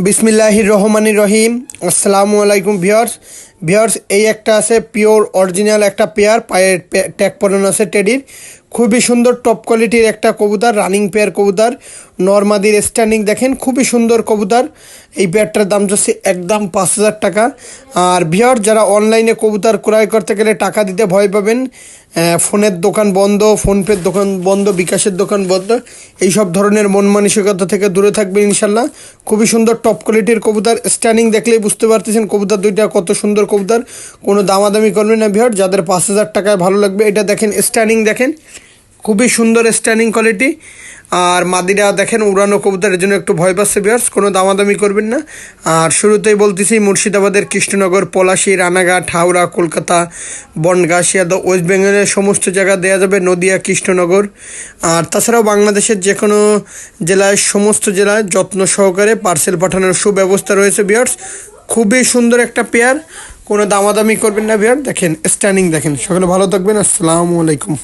বিসমিল্লাহির রহমানির রহিম। আসসালামু আলাইকুম ভিউয়ার্স। এই একটা আছে পিওর অরিজিনাল একটা পেয়ার, পায়ের ট্যাগ পরানো আছে টেডির। খুবই সুন্দর টপ কোয়ালিটির একটা কবুতর, রানিং পেয়ার কবুতর। নর্মাদির স্ট্যান্ডিং দেখেন, খুবই সুন্দর কবুতর। এই পেয়ারটার দাম যাচ্ছে একদম 5,000 টাকা। আর ভিউয়ার্স, যারা অনলাইনে কবুতর ক্রয় করতে গেলে টাকা দিতে ভয় পাবেন, ফোনের দোকান বন্ধ, ফোনপের দোকান বন্ধ, বিকাশের দোকান বন্ধ, এই সব ধরনের মন মানসিকতা থেকে দূরে থাকবে ইনশাল্লাহ। খুবই সুন্দর টপ কোয়ালিটির কবুতর। স্ট্যান্ডিং দেখলেই বুঝতে পারতেছেন কবুতর দুইটা কত সুন্দর কবুতর। কোনো দামাদামি করবেন না ভিউয়ার্স, যাদের 5,000 টাকায় ভালো লাগবে। এটা দেখেন, স্ট্যান্ডিং দেখেন, খুবই সুন্দর স্ট্যান্ডিং কোয়ালিটি। আর মাদিরা দেখেন উড়ানো কবুতরের জন্য একটু ভয় পাচ্ছে ভিউয়ার্স, কোনো দামাদামি করবেন না। আর শুরুতেই বলতেছি, মুর্শিদাবাদের কৃষ্ণনগর, পলাশী, রানাঘাট, হাওড়া, কলকাতা, বনগাঁ, শিয়ালদহ, ওয়েস্ট বেঙ্গলের সমস্ত জায়গা দেওয়া যাবে, নদিয়া, কৃষ্ণনগর। আর তাছাড়াও বাংলাদেশের যে কোনো জেলায়, সমস্ত জেলায় যত্ন সহকারে পার্সেল পাঠানোর সুব্যবস্থা রয়েছে ভিউয়ার্স। খুবই সুন্দর একটা পেয়ার, কোনো দামাদামি করবেন না ভিউয়ার্স। দেখেন স্ট্যান্ডিং দেখেন। সকলে ভালো থাকবেন। আসসালামু আলাইকুম।